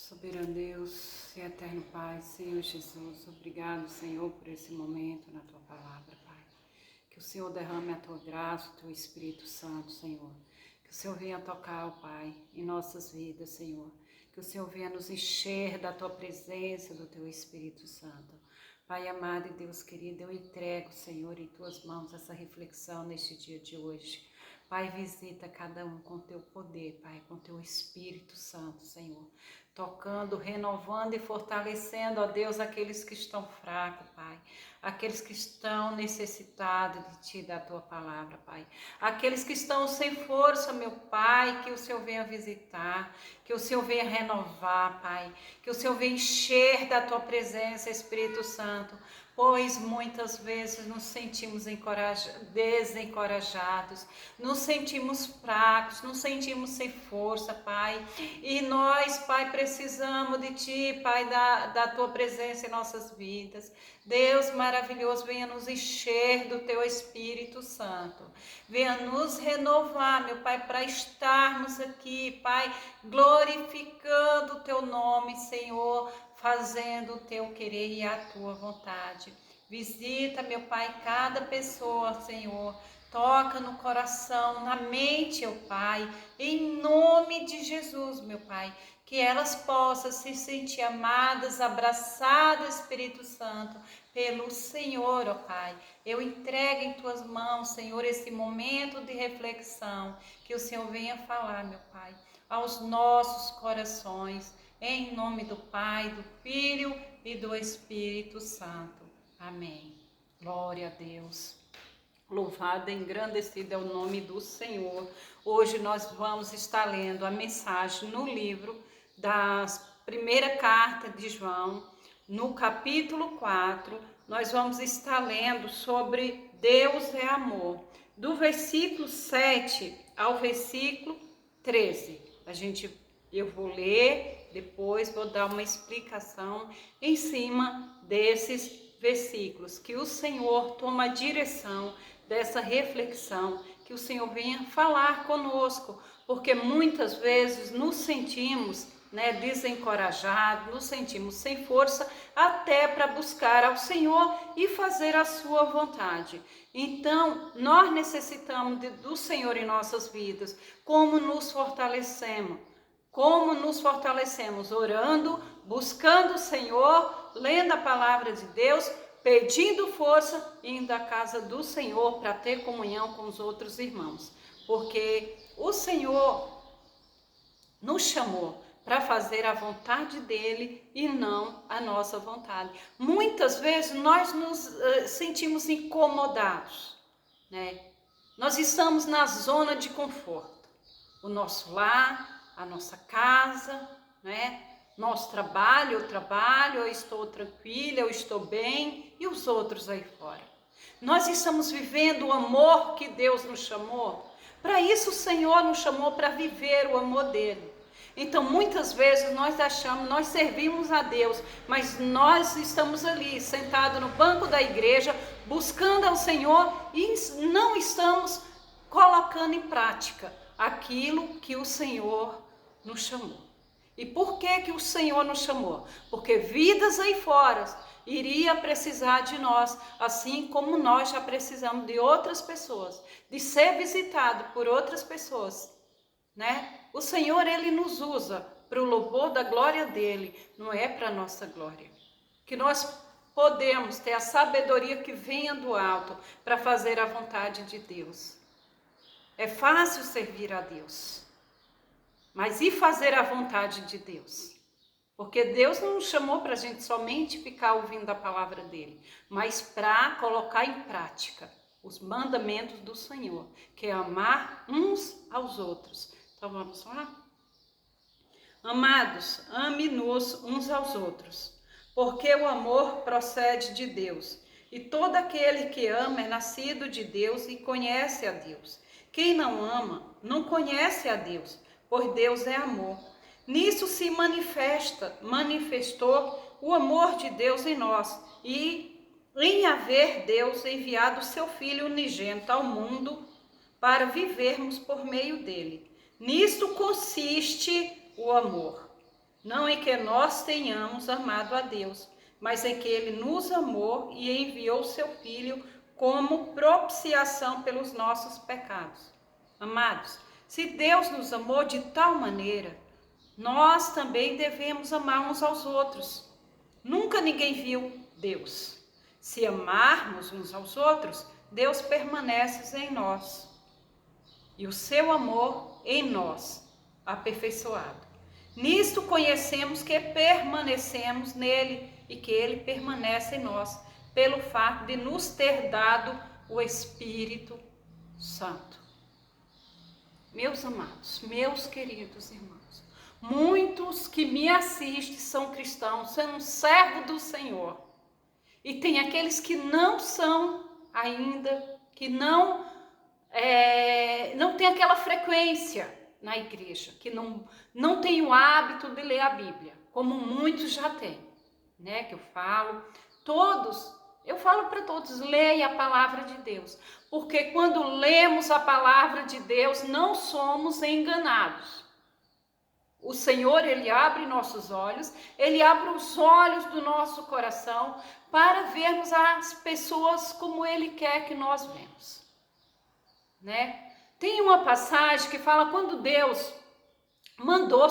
Soberano Deus e eterno Pai, Senhor Jesus, obrigado, Senhor, por esse momento na Tua palavra, Pai. Que o Senhor derrame a Tua graça, o Teu Espírito Santo, Senhor. Que o Senhor venha tocar, ó Pai, em nossas vidas, Senhor. Que o Senhor venha nos encher da Tua presença, do Teu Espírito Santo. Pai amado e Deus querido, eu entrego, Senhor, em Tuas mãos essa reflexão neste dia de hoje. Pai, visita cada um com Teu poder, Pai, com Teu Espírito Santo, Senhor. Tocando, renovando e fortalecendo, ó Deus, aqueles que estão fracos, Pai. Aqueles que estão necessitados de Ti, da Tua palavra, Pai. Aqueles que estão sem força, meu Pai, que o Senhor venha visitar, que o Senhor venha renovar, Pai. Que o Senhor venha encher da Tua presença, Espírito Santo. Pois muitas vezes nos sentimos desencorajados, nos sentimos fracos, nos sentimos sem força, Pai. E nós, Pai, precisamos de Ti, Pai, da Tua presença em nossas vidas. Deus maravilhoso, venha nos encher do Teu Espírito Santo. Venha nos renovar, meu Pai, para estarmos aqui, Pai, glorificando o Teu nome, Senhor, fazendo o Teu querer e a Tua vontade. Visita, meu Pai, cada pessoa, Senhor. Toca no coração, na mente, ó Pai, em nome de Jesus, meu Pai, que elas possam se sentir amadas, abraçadas, Espírito Santo, pelo Senhor, ó Pai. Eu entrego em Tuas mãos, Senhor, esse momento de reflexão, que o Senhor venha falar, meu Pai, aos nossos corações, em nome do Pai, do Filho e do Espírito Santo. Amém. Glória a Deus. Louvado e engrandecido é o nome do Senhor. Hoje nós vamos estar lendo a mensagem no livro da primeira carta de João, no capítulo 4. Nós vamos estar lendo sobre Deus é amor, do versículo 7 ao versículo 13. Eu vou ler, depois vou dar uma explicação em cima desses versículos, que o Senhor toma a direção dessa reflexão, que o Senhor venha falar conosco, porque muitas vezes nos sentimos desencorajados, nos sentimos sem força até para buscar ao Senhor e fazer a sua vontade. Então, nós necessitamos do Senhor em nossas vidas. Como nos fortalecemos? Como nos fortalecemos? Orando, buscando o Senhor, lendo a palavra de Deus, pedindo força, indo à casa do Senhor para ter comunhão com os outros irmãos. Porque o Senhor nos chamou para fazer a vontade dele e não a nossa vontade. Muitas vezes nós nos sentimos incomodados, né? Nós estamos na zona de conforto. O nosso lar, a nossa casa, né? Nosso trabalho, eu estou tranquila, eu estou bem, e os outros aí fora. Nós estamos vivendo o amor que Deus nos chamou. Para isso o Senhor nos chamou, para viver o amor dele. Então muitas vezes nós servimos a Deus, mas nós estamos ali sentados no banco da igreja, buscando ao Senhor e não estamos colocando em prática aquilo que o Senhor nos chamou. E por que o Senhor nos chamou? Porque vidas aí fora iria precisar de nós, assim como nós já precisamos de outras pessoas, de ser visitado por outras pessoas, né? O Senhor, ele nos usa para o louvor da glória dele, não é para a nossa glória. Que nós podemos ter a sabedoria que venha do alto para fazer a vontade de Deus. É fácil servir a Deus, mas e fazer a vontade de Deus? Porque Deus não nos chamou para a gente somente ficar ouvindo a palavra dele, mas para colocar em prática os mandamentos do Senhor, que é amar uns aos outros. Então vamos lá? Amados, ame-nos uns aos outros, porque o amor procede de Deus. E todo aquele que ama é nascido de Deus e conhece a Deus. Quem não ama, não conhece a Deus, pois Deus é amor. Nisso se manifestou o amor de Deus em nós, e em haver Deus enviado o seu Filho unigênito ao mundo para vivermos por meio dele. Nisto consiste o amor. não em que nós tenhamos amado a Deus, mas em que Ele nos amou e enviou seu Filho como propiciação pelos nossos pecados. Amados, se Deus nos amou de tal maneira, nós também devemos amar uns aos outros. Nunca ninguém viu Deus. Se amarmos uns aos outros, Deus permanece em nós e o seu amor em nós, aperfeiçoado. Nisto conhecemos que permanecemos nele e que ele permanece em nós, pelo fato de nos ter dado o Espírito Santo. Meus amados, meus queridos irmãos, muitos que me assistem são cristãos, são servos do Senhor. E tem aqueles que não são ainda, que não tem aquela frequência na igreja, que não tem o hábito de ler a Bíblia, como muitos já têm, né? Que eu falo para todos, leia a palavra de Deus, porque quando lemos a palavra de Deus, não somos enganados. O Senhor, Ele abre nossos olhos, Ele abre os olhos do nosso coração para vermos as pessoas como Ele quer que nós vemos, né? Tem uma passagem que fala quando Deus mandou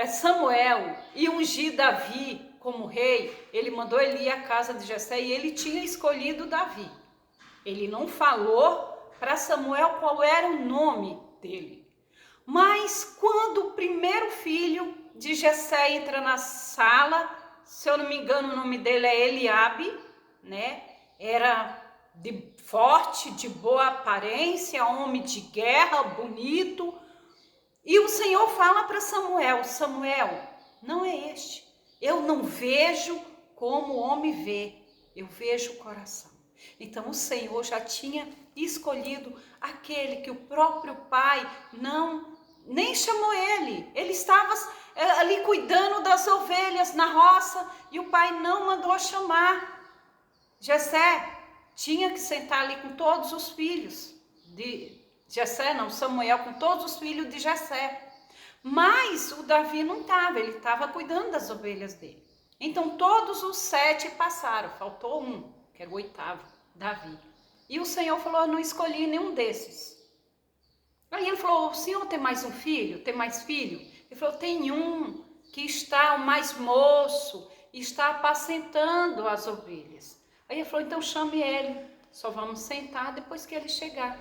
Samuel e ungir Davi como rei, ele mandou ele ir à casa de Jessé e ele tinha escolhido Davi. Ele não falou para Samuel qual era o nome dele. Mas quando o primeiro filho de Jessé entra na sala, se eu não me engano o nome dele é Eliabe, né? Era forte, de boa aparência, homem de guerra, bonito. E o Senhor fala para Samuel, Samuel, não é este. Eu não vejo como o homem vê, eu vejo o coração. Então o Senhor já tinha escolhido aquele que o próprio pai nem chamou ele. Ele estava ali cuidando das ovelhas na roça e o pai não mandou chamar. Jessé tinha que sentar ali com todos os filhos de Jessé, Samuel com todos os filhos de Jessé. Mas o Davi não estava, ele estava cuidando das ovelhas dele. Então todos os 7 passaram, faltou um, que era o 8º, Davi. E o Senhor falou, eu não escolhi nenhum desses. Aí ele falou, o senhor tem mais um filho? Tem mais filho? Ele falou, tem um que está o mais moço, e está apacentando as ovelhas. Aí ele falou, então chame ele, só vamos sentar depois que ele chegar.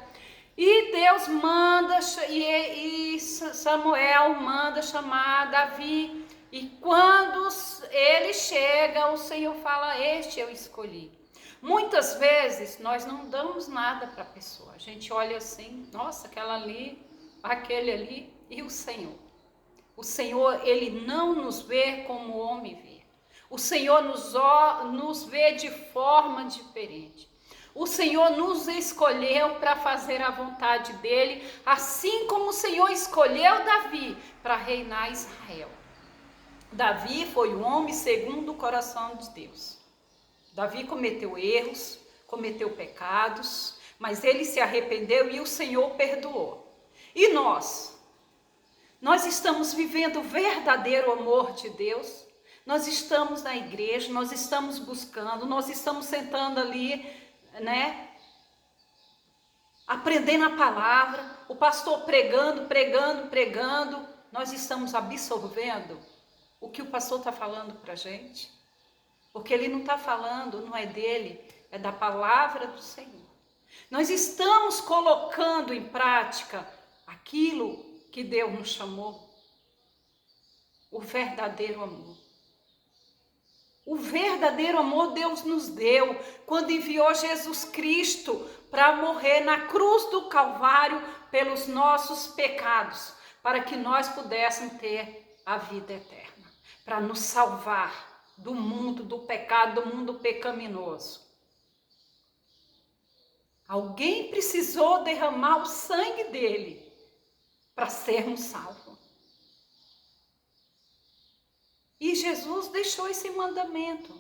E Deus manda, e Samuel manda chamar Davi, e quando ele chega, o Senhor fala, este eu escolhi. Muitas vezes nós não damos nada para a pessoa, a gente olha assim, nossa, aquela ali, aquele ali, e o Senhor. O Senhor, Ele não nos vê como o homem vê. O Senhor nos vê de forma diferente. O Senhor nos escolheu para fazer a vontade dEle, assim como o Senhor escolheu Davi para reinar Israel. Davi foi o homem segundo o coração de Deus. Davi cometeu erros, cometeu pecados, mas ele se arrependeu e o Senhor perdoou. E nós estamos vivendo o verdadeiro amor de Deus? Nós estamos na igreja, nós estamos buscando, nós estamos sentando ali, né? Aprendendo a palavra, o pastor pregando. Nós estamos absorvendo o que o pastor está falando para a gente? Porque ele não está falando, não é dele, é da palavra do Senhor. Nós estamos colocando em prática aquilo que Deus nos chamou, o verdadeiro amor. O verdadeiro amor Deus nos deu quando enviou Jesus Cristo para morrer na cruz do Calvário pelos nossos pecados, para que nós pudéssemos ter a vida eterna, para nos salvar do mundo do pecado, do mundo pecaminoso. Alguém precisou derramar o sangue dele para sermos salvos. E Jesus deixou esse mandamento: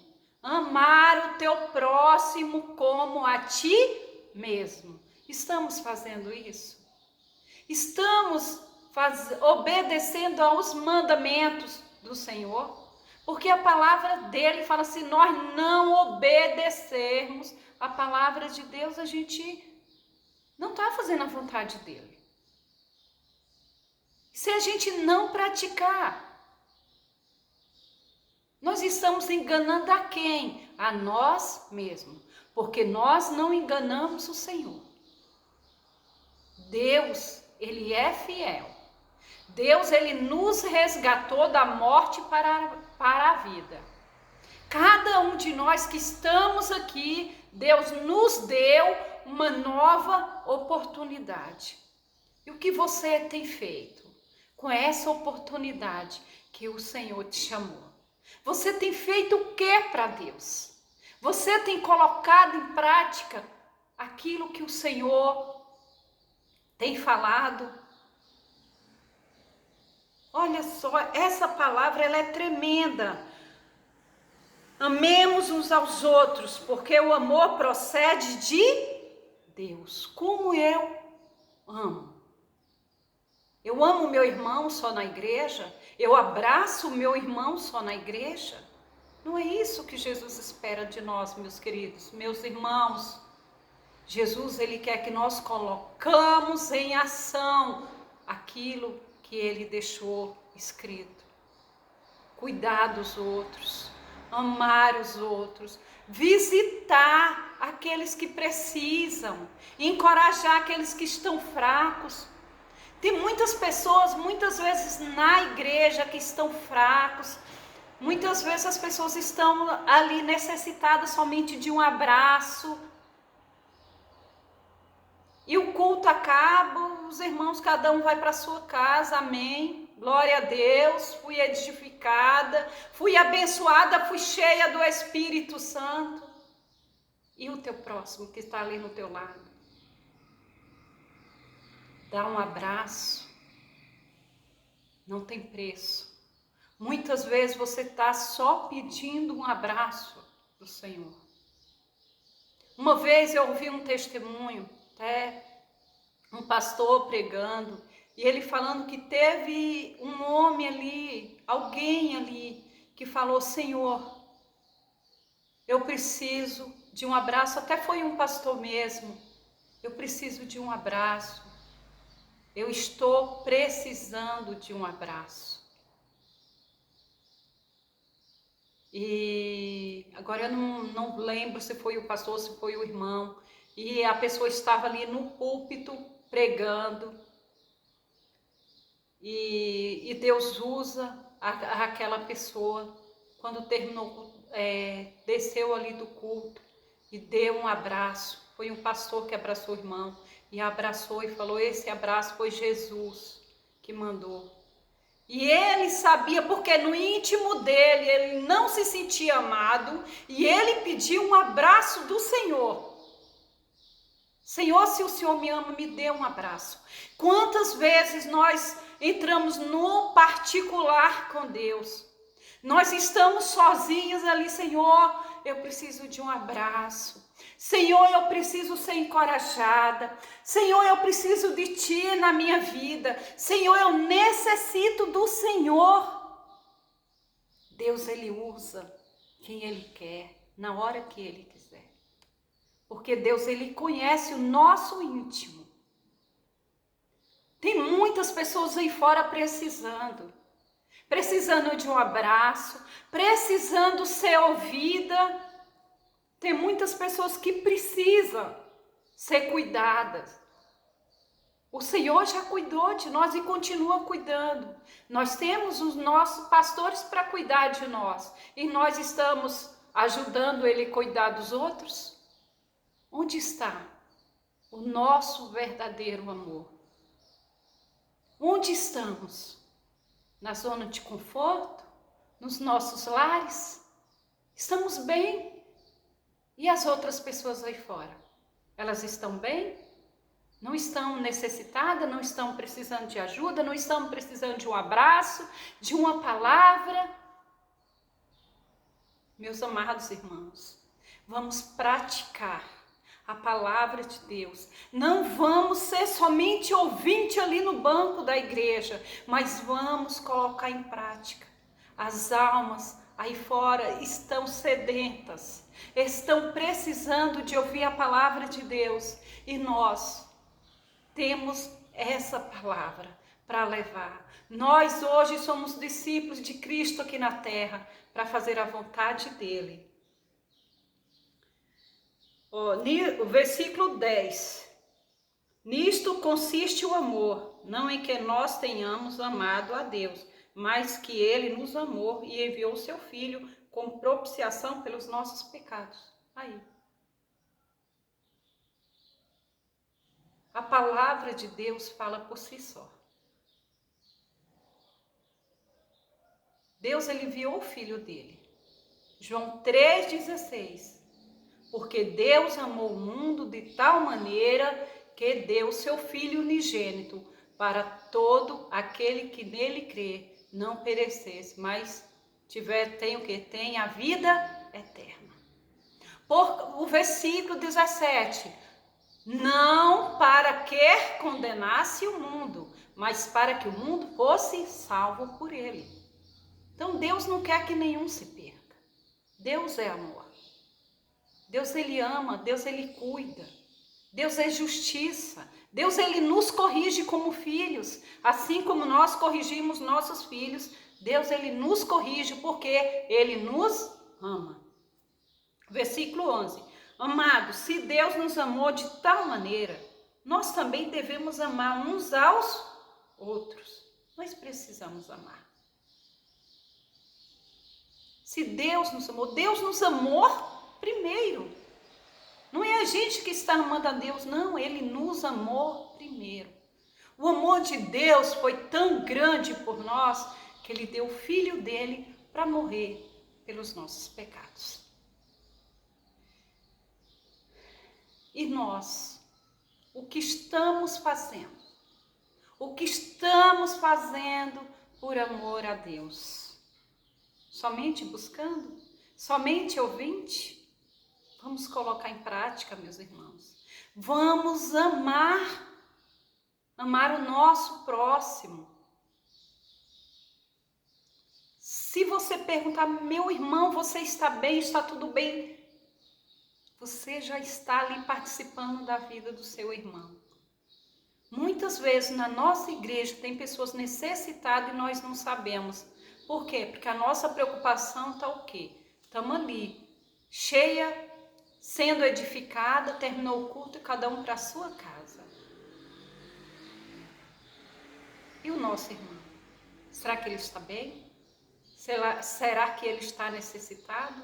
amar o teu próximo como a ti mesmo. Estamos fazendo isso? Estamos obedecendo aos mandamentos do Senhor, porque a palavra dele fala, se nós não obedecermos a palavra de Deus, a gente não está fazendo a vontade dele. Se a gente não praticar, nós estamos enganando a quem? A nós mesmos, porque nós não enganamos o Senhor. Deus, ele é fiel. Deus, ele nos resgatou da morte para a vida. Cada um de nós que estamos aqui, Deus nos deu uma nova oportunidade. E o que você tem feito com essa oportunidade que o Senhor te chamou? Você tem feito o que para Deus? Você tem colocado em prática aquilo que o Senhor tem falado? Olha só, essa palavra ela é tremenda. Amemos uns aos outros, porque o amor procede de Deus. Como eu amo. Eu amo meu irmão só na igreja? Eu abraço o meu irmão só na igreja? Não é isso que Jesus espera de nós, meus queridos, meus irmãos. Jesus, ele quer que nós colocamos em ação aquilo que ele deixou escrito. Cuidar dos outros, amar os outros, visitar aqueles que precisam, encorajar aqueles que estão fracos. Tem muitas pessoas, muitas vezes na igreja que estão fracos, muitas vezes as pessoas estão ali necessitadas somente de um abraço. E o culto acaba, os irmãos, cada um vai para a sua casa, amém. Glória a Deus, fui edificada, fui abençoada, fui cheia do Espírito Santo. E o teu próximo que está ali no teu lado? Dá um abraço, não tem preço. Muitas vezes você está só pedindo um abraço do Senhor. Uma vez eu ouvi um testemunho, um pastor pregando, e ele falando que teve um homem ali, alguém ali, que falou, Senhor, eu preciso de um abraço, até foi um pastor mesmo, eu preciso de um abraço. Eu estou precisando de um abraço. E agora eu não lembro se foi o pastor, se foi o irmão. E a pessoa estava ali no púlpito pregando. E Deus usa aquela pessoa. Quando terminou, desceu ali do culto e deu um abraço. Foi um pastor que abraçou o irmão. E abraçou e falou, esse abraço foi Jesus que mandou. E ele sabia, porque no íntimo dele, ele não se sentia amado, e ele pediu um abraço do Senhor. Senhor, se o Senhor me ama, me dê um abraço. Quantas vezes nós entramos no particular com Deus? Nós estamos sozinhos ali, Senhor, eu preciso de um abraço. Senhor, eu preciso ser encorajada. Senhor, eu preciso de Ti na minha vida. Senhor, eu necessito do Senhor. Deus, Ele usa quem Ele quer, na hora que Ele quiser. Porque Deus, Ele conhece o nosso íntimo. Tem muitas pessoas aí fora precisando de um abraço, precisando ser ouvida. Tem muitas pessoas que precisam ser cuidadas. O Senhor já cuidou de nós e continua cuidando. Nós temos os nossos pastores para cuidar de nós. E nós estamos ajudando Ele a cuidar dos outros? Onde está o nosso verdadeiro amor? Onde estamos? Na zona de conforto? Nos nossos lares? Estamos bem? E as outras pessoas aí fora? Elas estão bem? Não estão necessitadas? Não estão precisando de ajuda? Não estão precisando de um abraço? De uma palavra? Meus amados irmãos, vamos praticar a palavra de Deus. Não vamos ser somente ouvinte ali no banco da igreja, mas vamos colocar em prática. As almas aí fora estão sedentas, estão precisando de ouvir a palavra de Deus, e nós temos essa palavra para levar. Nós hoje somos discípulos de Cristo aqui na terra para fazer a vontade dele. O versículo 10. Nisto consiste o amor, não em que nós tenhamos amado a Deus, mas que ele nos amou e enviou seu Filho como propiciação pelos nossos pecados. Aí. A palavra de Deus fala por si só. Deus, ele enviou o Filho dele. João 3,16. Porque Deus amou o mundo de tal maneira que deu o seu Filho unigênito para todo aquele que nele crê, não perecesse, mas tem a vida eterna. O versículo 17. Não para que condenasse o mundo, mas para que o mundo fosse salvo por ele. Então Deus não quer que nenhum se perca. Deus é amor. Deus, ele ama, Deus, ele cuida. Deus é justiça. Deus, ele nos corrige como filhos. Assim como nós corrigimos nossos filhos, Deus, ele nos corrige porque ele nos ama. Versículo 11. Amados, se Deus nos amou de tal maneira, nós também devemos amar uns aos outros. Nós precisamos amar. Se Deus nos amou primeiro. Não é a gente que está amando a Deus, não, ele nos amou primeiro. O amor de Deus foi tão grande por nós que ele deu o Filho dele para morrer pelos nossos pecados. E nós, o que estamos fazendo? O que estamos fazendo por amor a Deus? Somente buscando? Somente ouvinte? Vamos colocar em prática, meus irmãos. Vamos amar o nosso próximo. Se você perguntar, meu irmão, você está bem, está tudo bem? Você já está ali participando da vida do seu irmão. Muitas vezes na nossa igreja tem pessoas necessitadas e nós não sabemos. Por quê? Porque a nossa preocupação está o quê? Estamos ali, cheia, sendo edificada, terminou o culto e cada um para a sua casa. E o nosso irmão? Será que ele está bem? Será que ele está necessitado?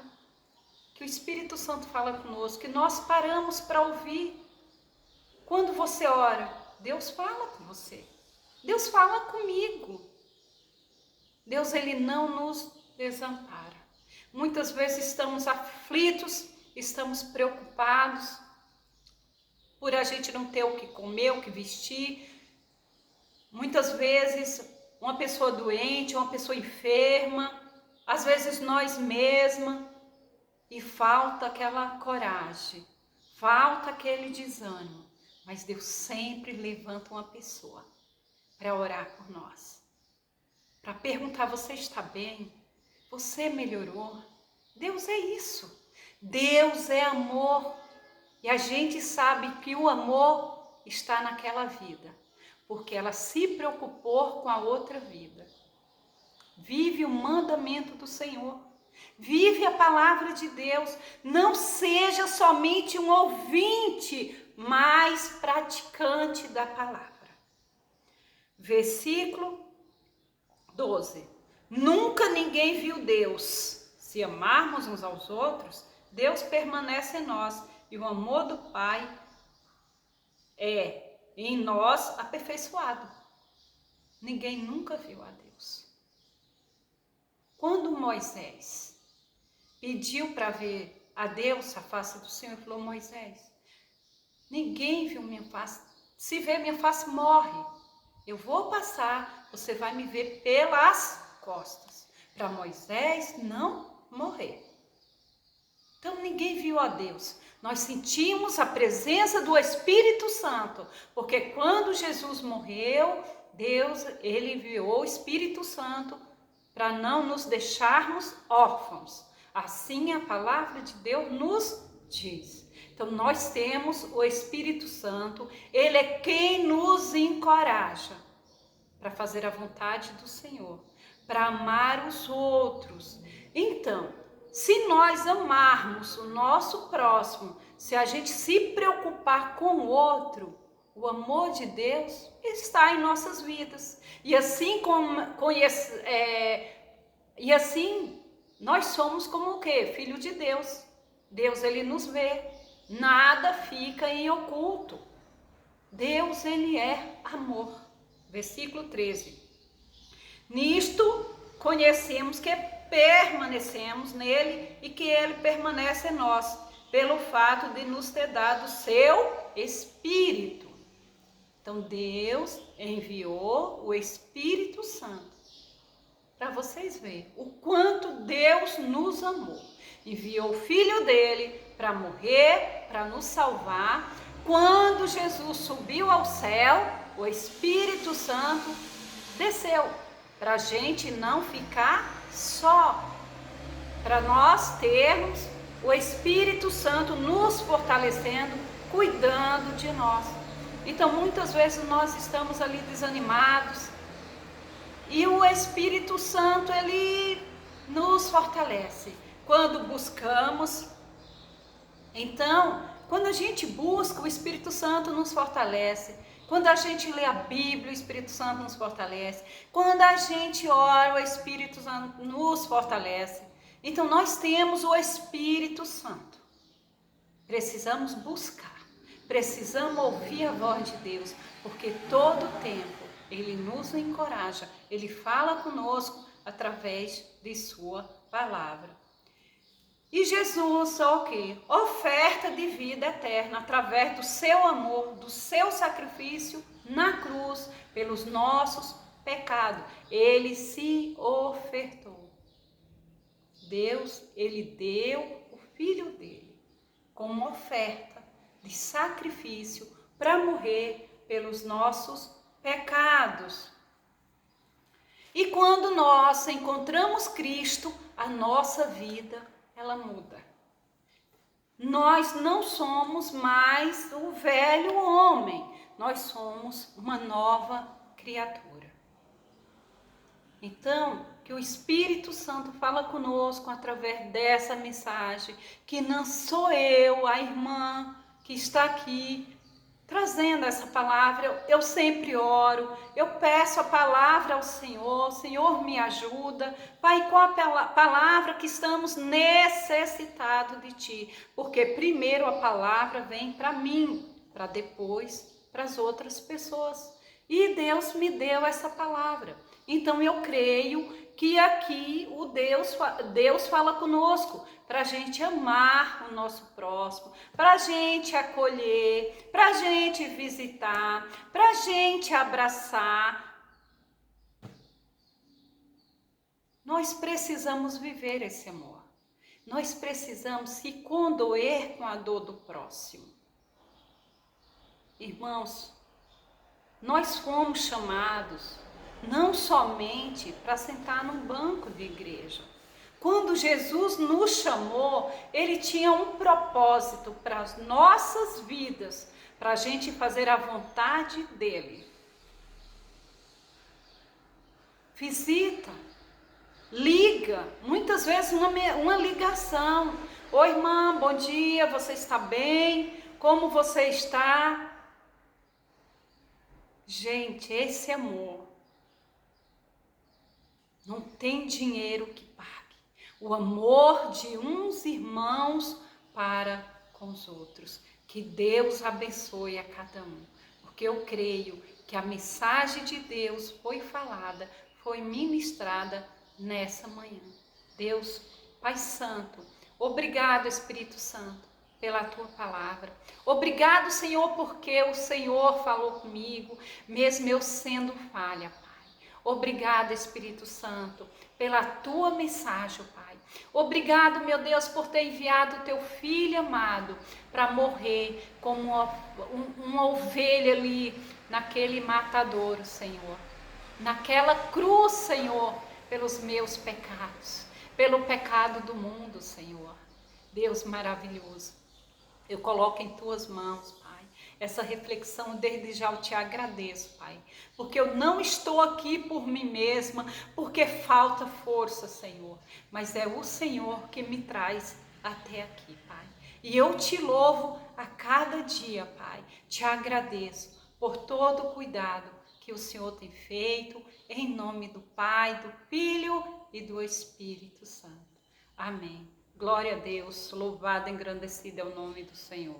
Que o Espírito Santo fala conosco, que nós paramos para ouvir. Quando você ora, Deus fala com você. Deus fala comigo. Deus, ele não nos desampara. Muitas vezes estamos aflitos, estamos preocupados por a gente não ter o que comer, o que vestir. Muitas vezes uma pessoa doente, uma pessoa enferma, às vezes nós mesmas, e falta aquela coragem, falta aquele desânimo. Mas Deus sempre levanta uma pessoa para orar por nós, para perguntar, você está bem? Você melhorou? Deus é isso. Deus é amor, e a gente sabe que o amor está naquela vida, porque ela se preocupou com a outra vida. Vive o mandamento do Senhor, vive a palavra de Deus, não seja somente um ouvinte, mas praticante da palavra. Versículo 12. Nunca ninguém viu Deus. Se amarmos uns aos outros, Deus permanece em nós e o amor do Pai é em nós aperfeiçoado. Ninguém nunca viu a Deus. Quando Moisés pediu para ver a Deus, a face do Senhor, ele falou, Moisés, ninguém viu minha face. Se ver minha face, morre. Eu vou passar, você vai me ver pelas costas. Para Moisés não morrer. Então ninguém viu a Deus. Nós sentimos a presença do Espírito Santo, porque quando Jesus morreu, Deus, ele enviou o Espírito Santo para não nos deixarmos órfãos. Assim a palavra de Deus nos diz. Então nós temos o Espírito Santo, ele é quem nos encoraja para fazer a vontade do Senhor, para amar os outros. Então, se nós amarmos o nosso próximo, se a gente se preocupar com o outro, o amor de Deus está em nossas vidas. E assim nós somos como o quê? Filho de Deus. Deus, ele nos vê. Nada fica em oculto. Deus, ele é amor. Versículo 13. Nisto conhecemos que permanecemos nele e que ele permanece em nós, pelo fato de nos ter dado seu Espírito. Então Deus enviou o Espírito Santo para vocês verem o quanto Deus nos amou. Enviou o Filho dele para morrer, para nos salvar. Quando Jesus subiu ao céu, o Espírito Santo desceu para a gente não ficar só, para nós termos o Espírito Santo nos fortalecendo, cuidando de nós. Então muitas vezes nós estamos ali desanimados e o Espírito Santo ele nos fortalece quando buscamos. Então, quando a gente busca, o Espírito Santo nos fortalece. Quando a gente lê a Bíblia, o Espírito Santo nos fortalece. Quando a gente ora, o Espírito Santo nos fortalece. Então nós temos o Espírito Santo. Precisamos buscar. Precisamos ouvir a voz de Deus, porque todo tempo ele nos encoraja, ele fala conosco através de sua palavra. E Jesus, o quê? Oferta de vida eterna através do seu amor, do seu sacrifício na cruz pelos nossos pecados. Ele se ofertou. Deus, ele deu o Filho dele como oferta de sacrifício para morrer pelos nossos pecados. E quando nós encontramos Cristo, a nossa vida, ela muda. Nós não somos mais o velho homem, nós somos uma nova criatura. Então, que o Espírito Santo fala conosco através dessa mensagem, que não sou eu, a irmã que está aqui trazendo essa palavra, eu sempre oro, eu peço a palavra ao Senhor, Senhor me ajuda, Pai, qual a palavra que estamos necessitados de Ti, porque primeiro a palavra vem para mim, para depois para as outras pessoas, e Deus me deu essa palavra, então eu creio que aqui o Deus fala conosco, para a gente amar o nosso próximo, para a gente acolher, para a gente visitar, para a gente abraçar. Nós precisamos viver esse amor. Nós precisamos se condoer com a dor do próximo. Irmãos, nós fomos chamados não somente para sentar num banco de igreja. Quando Jesus nos chamou, ele tinha um propósito para as nossas vidas, para a gente fazer a vontade dele. Visita, liga, muitas vezes uma ligação. Oi, irmã, bom dia, você está bem? Como você está? Gente, esse amor não tem dinheiro que pague. O amor de uns irmãos para com os outros. Que Deus abençoe a cada um. Porque eu creio que a mensagem de Deus foi falada, foi ministrada nessa manhã. Deus, Pai Santo, obrigado, Espírito Santo, pela Tua palavra. Obrigado, Senhor, porque o Senhor falou comigo, mesmo eu sendo falha, Pai. Obrigado, Espírito Santo, pela Tua mensagem, Pai. Obrigado, meu Deus, por ter enviado o teu filho amado para morrer como uma ovelha ali naquele matadouro, Senhor. Naquela cruz, Senhor, pelos meus pecados, pelo pecado do mundo, Senhor. Deus maravilhoso, eu coloco em tuas mãos, Pai, essa reflexão. Desde já eu te agradeço, Pai, porque eu não estou aqui por mim mesma, porque falta força, Senhor, mas é o Senhor que me traz até aqui, Pai. E eu te louvo a cada dia, Pai, te agradeço por todo o cuidado que o Senhor tem feito, em nome do Pai, do Filho e do Espírito Santo. Amém. Glória a Deus, louvado e engrandecido é o nome do Senhor.